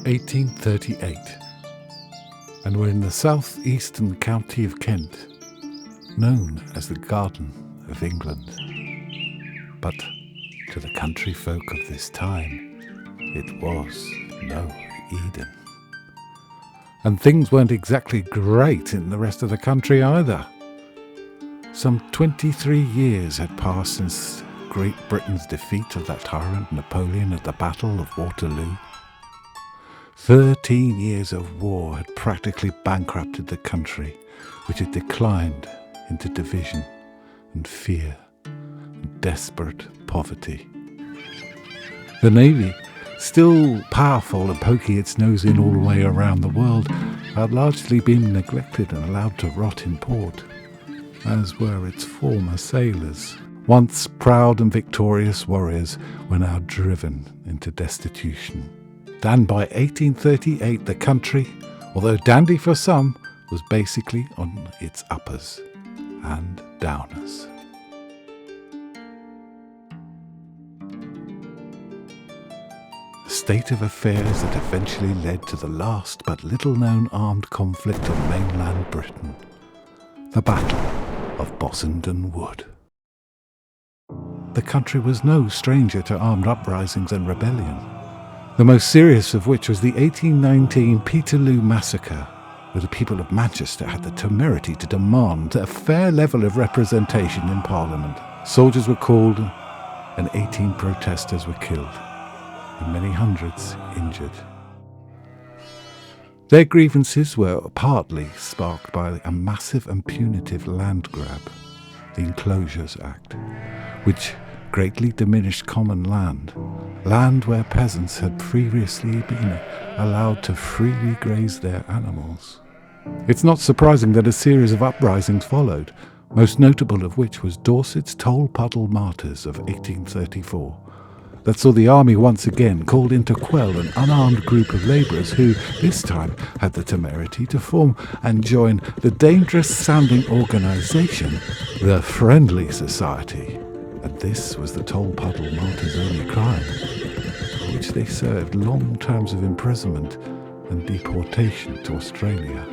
1838, and we're in the southeastern county of Kent, known as the Garden of England. But to the country folk of this time, it was no Eden. And things weren't exactly great in the rest of the country either. Some 23 years had passed since Great Britain's defeat of that tyrant Napoleon at the Battle of Waterloo. 13 years of war had practically bankrupted the country, which had declined into division and fear and desperate poverty. The Navy, still powerful and poking its nose in all the way around the world, had largely been neglected and allowed to rot in port, as were its former sailors. Once proud and victorious warriors were now driven into destitution. And by 1838, the country, although dandy for some, was basically on its uppers and downers. A state of affairs that eventually led to the last but little-known armed conflict of mainland Britain, the Battle of Bossenden Wood. The country was no stranger to armed uprisings and rebellion, the most serious of which was the 1819 Peterloo Massacre, where the people of Manchester had the temerity to demand a fair level of representation in Parliament. Soldiers were called and 18 protesters were killed, and many hundreds injured. Their grievances were partly sparked by a massive and punitive land grab, the Enclosures Act, which greatly diminished common land where peasants had previously been allowed to freely graze their animals. It's not surprising that a series of uprisings followed, most notable of which was Dorset's Toll Puddle Martyrs of 1834, that saw the army once again called in to quell an unarmed group of labourers who, this time, had the temerity to form and join the dangerous-sounding organisation, the Friendly Society. And this was the Toll Puddle Martyrs' only crime, for which they served long terms of imprisonment and deportation to Australia.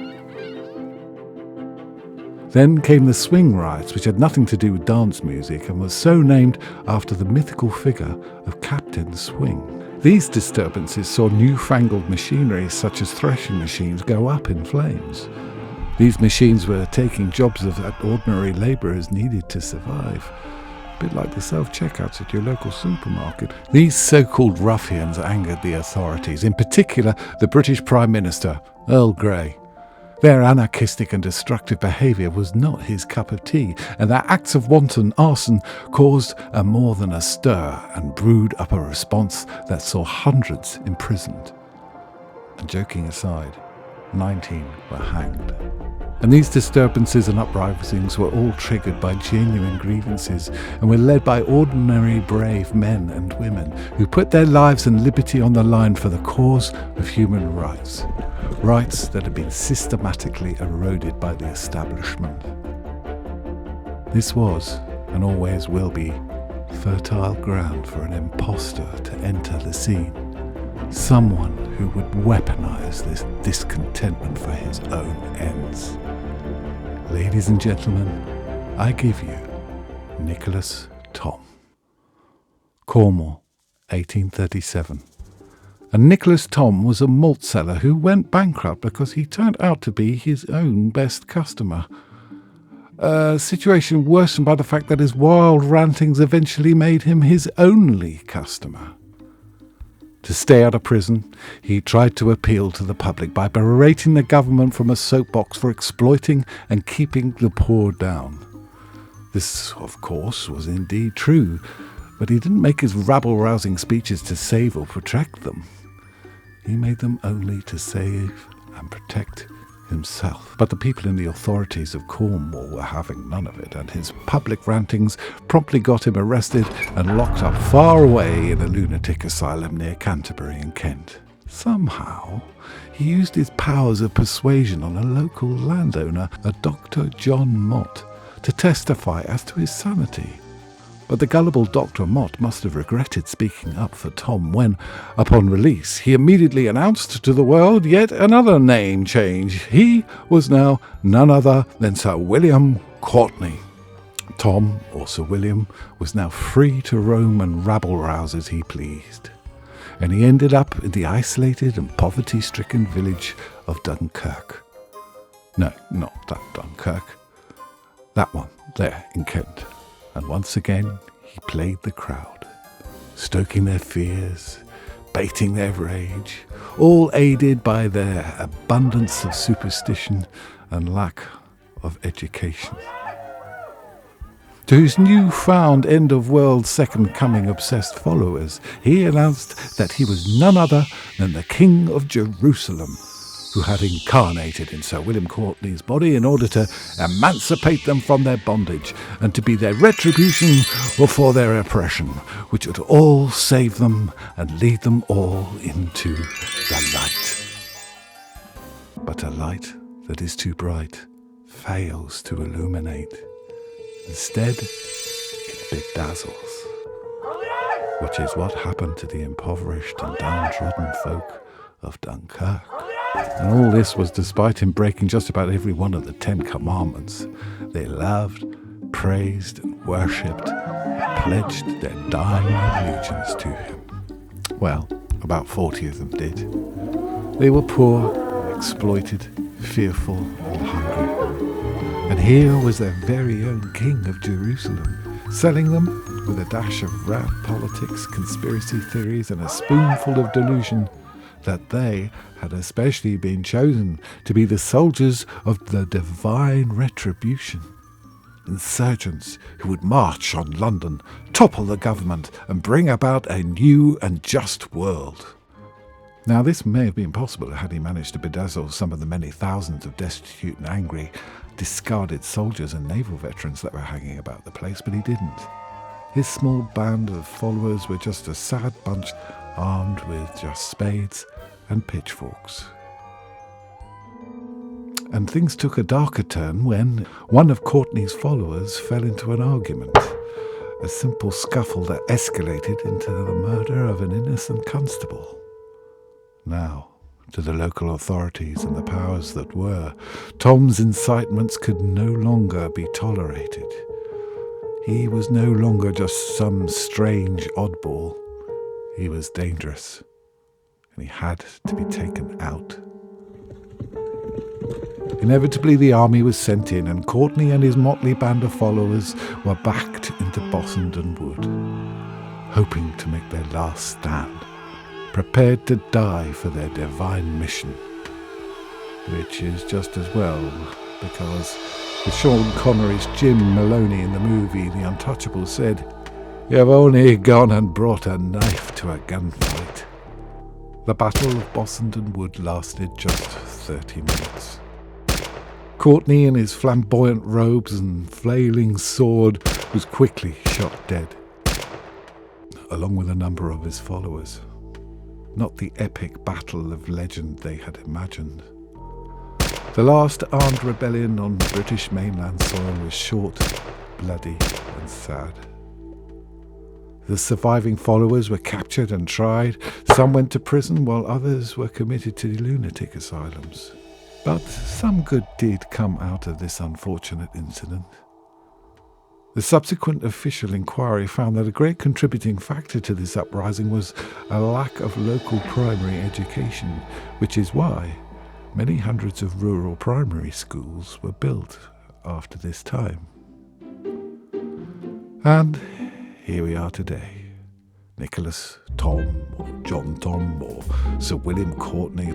Then came the Swing Riots, which had nothing to do with dance music and was so named after the mythical figure of Captain Swing. These disturbances saw newfangled machinery such as threshing machines go up in flames. These machines were taking jobs that ordinary labourers needed to survive, a bit like the self-checkouts at your local supermarket. These so-called ruffians angered the authorities, in particular the British Prime Minister, Earl Grey. Their anarchistic and destructive behaviour was not his cup of tea, and their acts of wanton arson caused a more than a stir and brewed up a response that saw hundreds imprisoned. And joking aside, 19 were hanged. And these disturbances and uprisings were all triggered by genuine grievances and were led by ordinary brave men and women who put their lives and liberty on the line for the cause of human rights. Rights that had been systematically eroded by the establishment. This was, and always will be, fertile ground for an impostor to enter the scene. Someone who would weaponize this discontentment for his own ends. Ladies and gentlemen, I give you Nicholas Thom. Cornwall, 1837. And Nicholas Thom was a malt seller who went bankrupt because he turned out to be his own best customer. A situation worsened by the fact that his wild rantings eventually made him his only customer. To stay out of prison, he tried to appeal to the public by berating the government from a soapbox for exploiting and keeping the poor down. This, of course, was indeed true, but he didn't make his rabble-rousing speeches to save or protect them. He made them only to save and protect himself. But the people in the authorities of Cornwall were having none of it, and his public rantings promptly got him arrested and locked up far away in a lunatic asylum near Canterbury in Kent. Somehow, he used his powers of persuasion on a local landowner, a Dr. John Mott, to testify as to his sanity. But the gullible Dr. Mott must have regretted speaking up for Tom when, upon release, he immediately announced to the world yet another name change. He was now none other than Sir William Courtenay. Tom, or Sir William, was now free to roam and rabble-rouse as he pleased. And he ended up in the isolated and poverty-stricken village of Dunkirk. No, not that Dunkirk. That one, there, in Kent. And once again, he played the crowd, stoking their fears, baiting their rage, all aided by their abundance of superstition and lack of education. To his new-found end-of-world second coming obsessed followers, he announced that he was none other than the King of Jerusalem, who had incarnated in Sir William Courtenay's body in order to emancipate them from their bondage and to be their retribution for their oppression, which would all save them and lead them all into the light. But a light that is too bright fails to illuminate. Instead, it bedazzles, which is what happened to the impoverished and downtrodden folk of Dunkirk. And all this was despite him breaking just about every one of the 10 commandments. They loved, praised, and worshipped, pledged their dying allegiance to him. Well, about 40 of them did. They were poor, exploited, fearful, and hungry. And here was their very own King of Jerusalem, selling them with a dash of rad politics, conspiracy theories, and a spoonful of delusion that they had especially been chosen to be the soldiers of the divine retribution, insurgents who would march on London, topple the government, and bring about a new and just world. Now, this may have been possible had he managed to bedazzle some of the many thousands of destitute and angry, discarded soldiers and naval veterans that were hanging about the place, but he didn't. His small band of followers were just a sad bunch armed with just spades and pitchforks. And things took a darker turn when one of Courtenay's followers fell into an argument, a simple scuffle that escalated into the murder of an innocent constable. Now, to the local authorities and the powers that were, Tom's incitements could no longer be tolerated. He was no longer just some strange oddball. He was dangerous, and he had to be taken out. Inevitably, the army was sent in, and Courtenay and his motley band of followers were backed into Bossenden Wood, hoping to make their last stand, prepared to die for their divine mission. Which is just as well, because with Sean Connery's Jim Maloney in the movie The Untouchables said, "You've only gone and brought a knife to a gunfight." The Battle of Bossenden Wood lasted just 30 minutes. Courtenay, in his flamboyant robes and flailing sword, was quickly shot dead, along with a number of his followers. Not the epic battle of legend they had imagined. The last armed rebellion on British mainland soil was short, bloody, and sad. The surviving followers were captured and tried. Some went to prison, while others were committed to lunatic asylums. But some good did come out of this unfortunate incident. The subsequent official inquiry found that a great contributing factor to this uprising was a lack of local primary education, which is why many hundreds of rural primary schools were built after this time. And here we are today. Nicholas Tom, or John Tom, or Sir William Courtenay,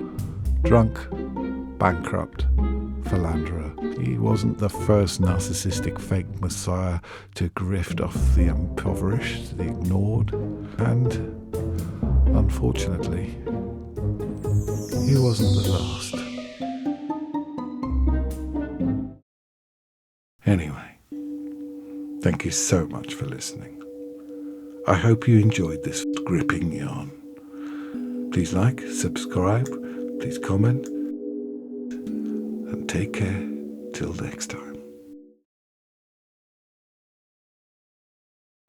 drunk, bankrupt, philanderer. He wasn't the first narcissistic fake messiah to grift off the impoverished, the ignored, and, unfortunately, he wasn't the last. Anyway, thank you so much for listening. I hope you enjoyed this gripping yarn. Please like, subscribe, please comment, and take care till next time.